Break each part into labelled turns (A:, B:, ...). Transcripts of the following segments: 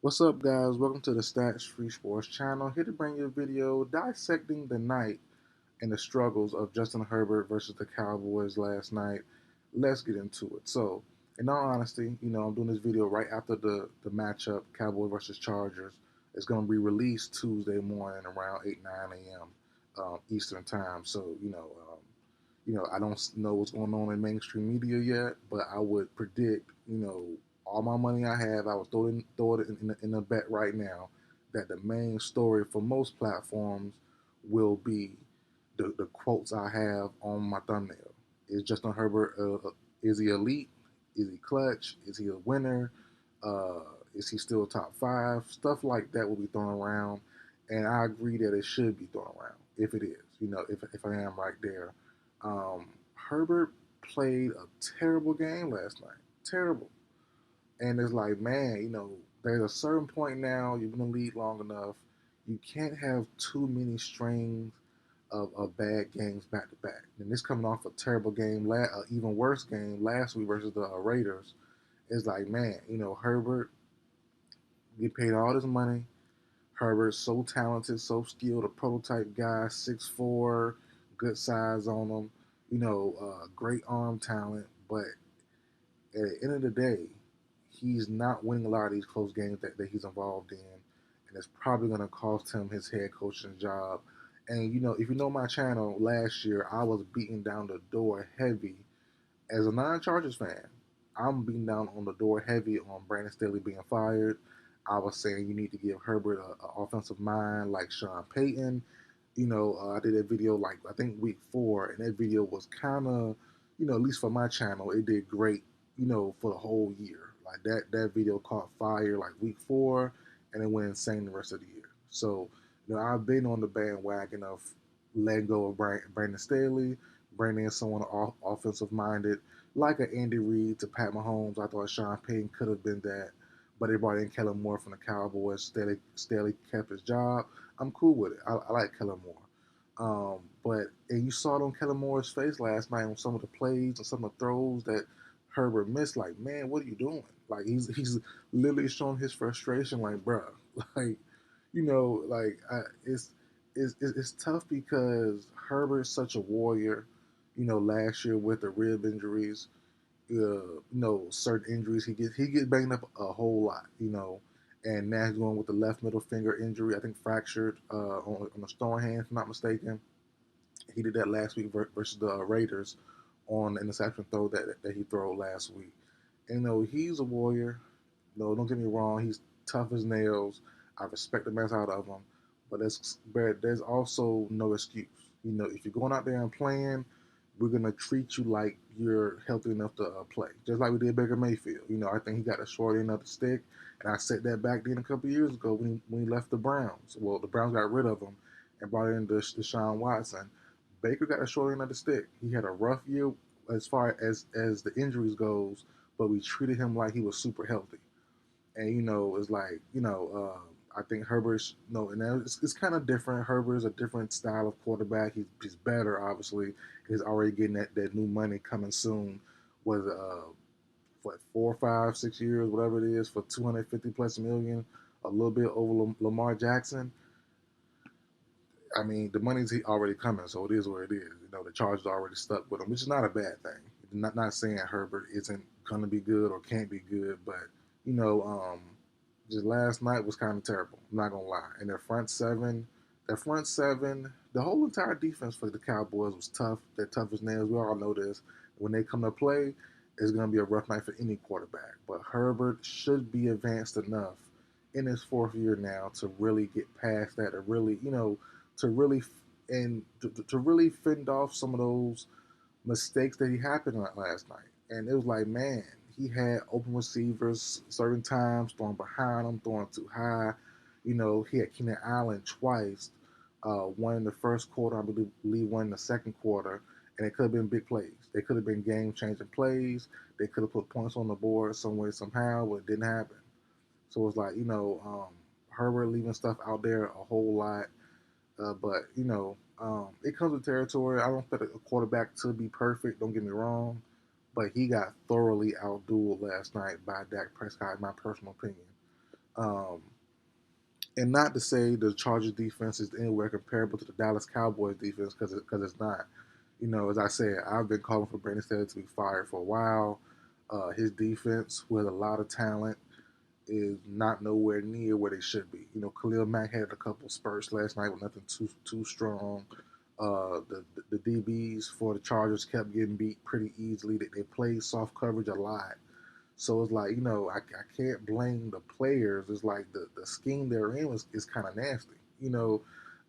A: What's up, guys? Welcome to the Stats Free Sports channel. Here to bring you a video dissecting the night and the struggles of Justin Herbert versus the Cowboys last night. Let's get into it. So, in all honesty, I'm doing this video right after the matchup, Cowboys versus Chargers. It's going to be released Tuesday morning around 8, 9 a.m. Eastern time. So, I don't know what's going on in mainstream media yet, but I would predict, all my money I have, I would throw it in a bet right now that the main story for most platforms will be the quotes I have on my thumbnail. Is Justin Herbert, is he elite? Is he clutch? Is he a winner? Uh, is he still top five? Stuff like that will be thrown around. And I agree that it should be thrown around if it is, if I am right there. Herbert played a terrible game last night. Terrible. And it's like, man, there's a certain point now, you've been in the league long enough, you can't have too many strings of bad games back to back. And this coming off a terrible game, even worse game last week versus the Raiders. It's like, man, Herbert get paid all this money. Herbert's so talented, so skilled, a prototype guy, 6'4", good size on him, great arm talent. But at the end of the day, he's not winning a lot of these close games that he's involved in. And it's probably going to cost him his head coaching job. And, if you know my channel, last year I was beating down the door heavy as a non-Chargers fan. I'm beating down on the door heavy on Brandon Staley being fired. I was saying you need to give Herbert an offensive mind like Sean Payton. I did a video like I think week 4, and that video was kind of, at least for my channel, it did great. For the whole year, like that video caught fire like week 4, and it went insane the rest of the year. So, I've been on the bandwagon of letting go of Brandon Staley, bringing in someone offensive minded like an Andy Reid to Pat Mahomes. I thought Sean Payton could have been that, but they brought in Kellen Moore from the Cowboys. Staley kept his job. I'm cool with it. I like Kellen Moore. And you saw it on Kellen Moore's face last night on some of the plays and some of the throws that Herbert missed. Like, man, what are you doing? Like, he's literally showing his frustration. Like, bruh, like, it's tough because Herbert's such a warrior. Last year with the rib injuries, certain injuries he gets banged up a whole lot. And now he's going with the left middle finger injury. I think fractured on the strong hand, if I'm not mistaken. He did that last week versus the Raiders on the interception throw that he threw last week. And he's a warrior. No, don't get me wrong. He's tough as nails. I respect the mess out of him. But there's also no excuse. If you're going out there and playing, we're gonna treat you like you're healthy enough to play, just like we did Baker Mayfield. I think he got the short end of the stick, and I said that back then a couple of years ago when he left the Browns. Well, the Browns got rid of him and brought in Deshaun Watson. Baker got the short end of the stick. He had a rough year as far as the injuries goes, but we treated him like he was super healthy. And it's like I think Herbert's and it's kind of different. Herbert's a different style of quarterback. He's better, obviously. He's already getting that new money coming soon. Was what 4, 5, 6 years, whatever it is, for 250 plus million, a little bit over Lamar Jackson. I mean, the money's already coming, so it is what it is. The Chargers already stuck with him, which is not a bad thing. Not saying Herbert isn't gonna be good or can't be good, but you know, um, just last night was kind of terrible. I'm not gonna lie. And their front seven, the whole entire defense for the Cowboys was tough. They're tough as nails. We all know this. When they come to play, it's gonna be a rough night for any quarterback. But Herbert should be advanced enough in his 4th year now to really get past that, to really, to really to really fend off some of those mistakes that he happened last night. And it was like, man, he had open receivers certain times, throwing behind him, throwing too high. He had Keenan Allen twice, one in the first quarter, I believe one in the second quarter, and it could have been big plays. They could have been game-changing plays. They could have put points on the board some way, somehow, but it didn't happen. So it's like, Herbert leaving stuff out there a whole lot. But it comes with territory. I don't expect a quarterback to be perfect. Don't get me wrong, but he got thoroughly outdueled last night by Dak Prescott, in my personal opinion. Um, and not to say the Chargers defense is anywhere comparable to the Dallas Cowboys defense, because it's not. You know, as I said, I've been calling for Brandon Staley to be fired for a while. His defense, who has a lot of talent, is not nowhere near where they should be. You know, Khalil Mack had a couple spurts last night with nothing too strong. The DBs for the Chargers kept getting beat pretty easily. They played soft coverage a lot. So it's like, you know, I can't blame the players. It's like the scheme they're in is kind of nasty.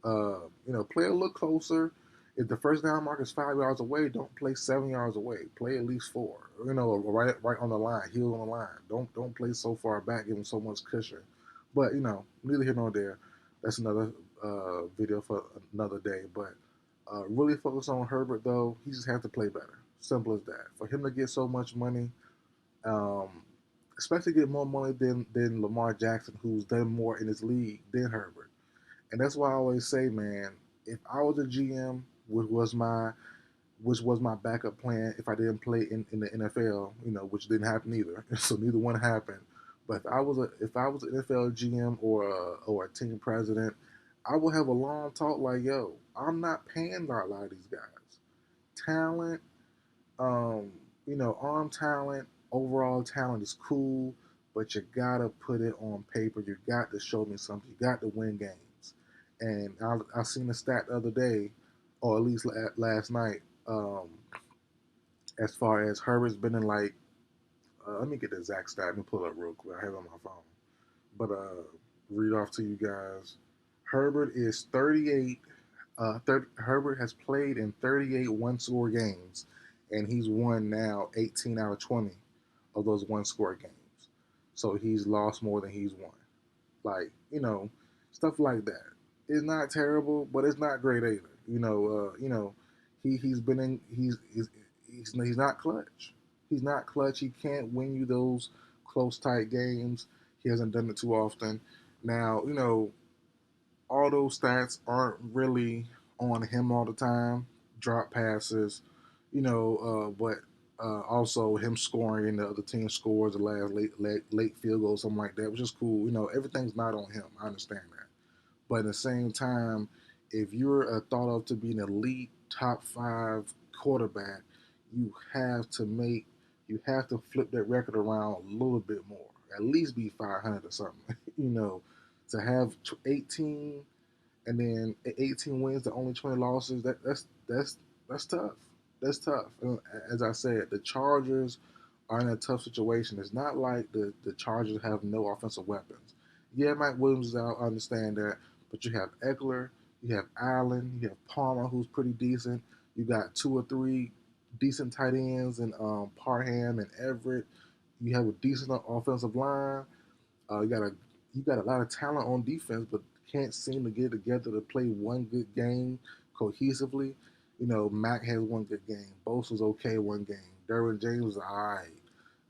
A: Play a little closer. If the first down mark is 5 yards away, don't play 7 yards away. Play at least four. You know, right on the line, heel on the line. Don't play so far back, giving so much cushion. But you know, neither here nor there. That's another video for another day. But really focus on Herbert though. He just has to play better. Simple as that. For him to get so much money, um, especially get more money than Lamar Jackson, who's done more in his league than Herbert. And that's why I always say, man, if I was a GM, which was my backup plan if I didn't play in the NFL, you know, which didn't happen either. So neither one happened. But if I was an NFL GM or a team president, I would have a long talk like, yo, I'm not paying a lot of these guys. Talent, um, arm talent, overall talent is cool, but you gotta put it on paper. You got to show me something. You got to win games. And I seen a stat the other day, or at least last night, as far as Herbert's been in like, let me get the exact stat. Let me pull it up real quick. I have it on my phone. But read off to you guys. Herbert is 38. Herbert has played in 38 one-score games, and he's won now 18 out of 20 of those one-score games. So he's lost more than he's won. Like, stuff like that. It's not terrible, but it's not great either. He's been in. He's not clutch. He's not clutch. He can't win you those close tight games. He hasn't done it too often. Now, all those stats aren't really on him all the time. Drop passes, but also him scoring and the other team scores the last late field goal, something like that, which is cool. Everything's not on him. I understand that, but at the same time, if you're thought of to be an elite top five quarterback, you have to flip that record around a little bit more. At least be 500 or something. To have 18 and then 18 wins to only 20 losses, that's tough. That's tough. As I said, the Chargers are in a tough situation. It's not like the Chargers have no offensive weapons. Yeah, Mike Williams is out, I understand that, but you have Eckler, you have Allen, you have Palmer, who's pretty decent. You got two or three decent tight ends and Parham and Everett. You have a decent offensive line. You got a lot of talent on defense, but can't seem to get together to play one good game cohesively. Mac has one good game. Bose was okay one game. Derwin James was all right.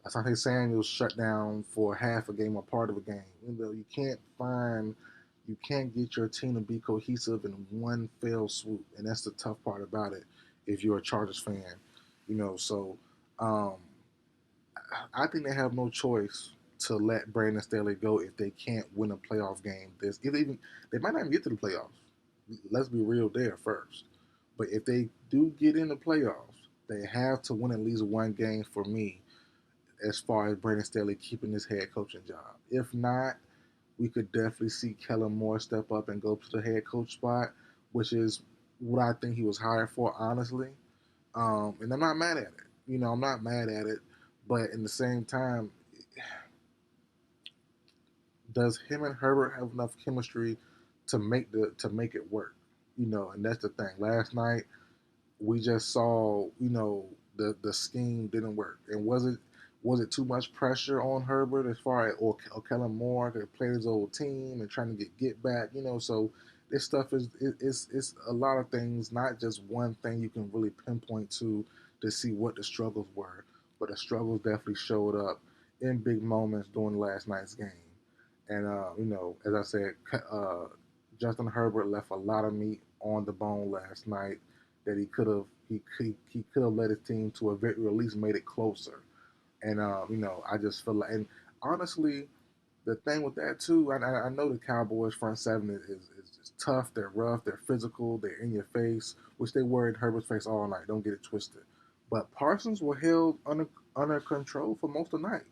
A: Asante Samuels shut down for half a game or part of a game. You can't get your team to be cohesive in one fell swoop, and that's the tough part about it. If you're a Chargers fan, so um, I think they have no choice to let Brandon Staley go if they can't win a playoff game. They might not even get to the playoffs. Let's be real there first. But if they do get in the playoffs, they have to win at least one game for me, as far as Brandon Staley keeping his head coaching job. If not, we could definitely see Kellen Moore step up and go to the head coach spot, which is what I think he was hired for, honestly. And I'm not mad at it. I'm not mad at it. But in the same time, does him and Herbert have enough chemistry to make it work? And that's the thing. Last night we just saw, the scheme didn't work. And was it too much pressure on Herbert as far as or Kellen Moore to play his old team and trying to get back? So this stuff is a lot of things, not just one thing you can really pinpoint to see what the struggles were. But the struggles definitely showed up in big moments during last night's game. And as I said, Justin Herbert left a lot of meat on the bone last night that he could have led his team to a victory, or at least made it closer. And I just feel like, and honestly, The thing with that too, I know the Cowboys front seven is tough. They're rough. They're physical. They're in your face, which they were in Herbert's face all night. Don't get it twisted. But Parsons were held under control for most of the night.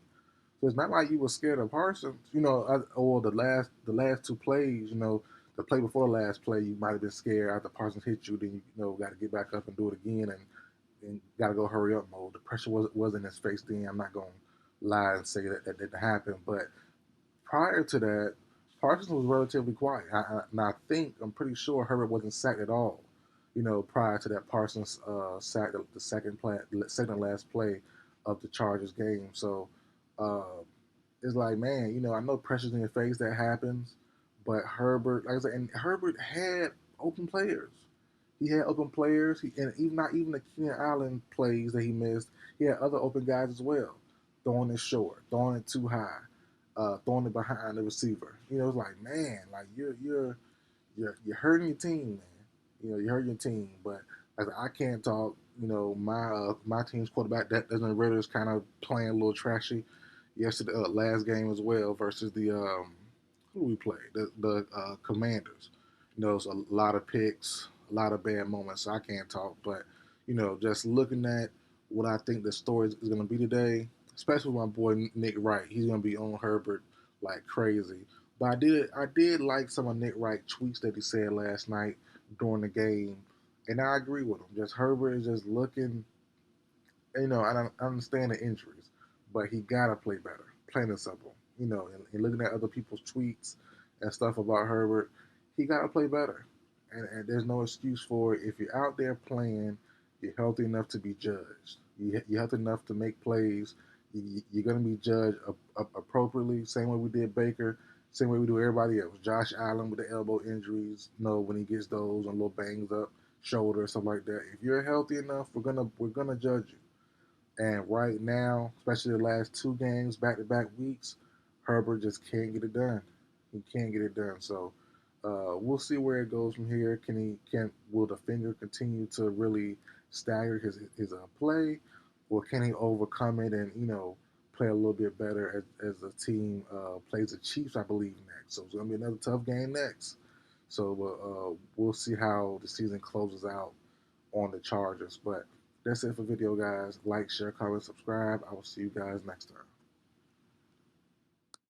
A: So it's not like you were scared of Parsons, or the last two plays, the play before the last play, you might have been scared after Parsons hit you. Then got to get back up and do it again, and got to go hurry up mode. The pressure was in his face then. I'm not gonna lie and say that didn't happen, but prior to that, Parsons was relatively quiet. And I think I'm pretty sure Herbert wasn't sacked at all. Prior to that, Parsons sacked the second last play of the Chargers game. So uh, it's like, man, I know pressure's in your face, that happens, but Herbert, like I said, and Herbert had open players. He had open players, and even not even the Keenan Allen plays that he missed. He had other open guys as well, throwing it short, throwing it too high, throwing it behind the receiver. It's like, man, like you're hurting your team, man. You're hurting your team. But like, I can't talk. My team's quarterback, that Desmond Ritter, is kind of playing a little trashy. Yesterday, last game as well, versus the who we played, the Commanders. It's a lot of picks, a lot of bad moments. So I can't talk, but just looking at what I think the story is going to be today, especially with my boy Nick Wright, he's going to be on Herbert like crazy. But I did like some of Nick Wright tweets that he said last night during the game, and I agree with him. Just Herbert is just looking. I understand the injuries, but he gotta play better, plain and simple. And looking at other people's tweets and stuff about Herbert, he gotta play better. And there's no excuse for it. If you're out there playing, you're healthy enough to be judged. You're healthy enough to make plays. You're gonna be judged appropriately. Same way we did Baker. Same way we do everybody else. Josh Allen with the elbow injuries. When he gets those and a little bangs up shoulder or something like that. If you're healthy enough, we're gonna judge you. And right now, especially the last two games, back-to-back weeks, Herbert just can't get it done. He can't get it done. So we'll see where it goes from here. Will the finger continue to really stagger his play, or can he overcome it and play a little bit better as the team plays the Chiefs, I believe, next. So it's gonna be another tough game next. So we'll see how the season closes out on the Chargers. But that's it for video, guys. Like, share, comment, subscribe. I will see you guys next time.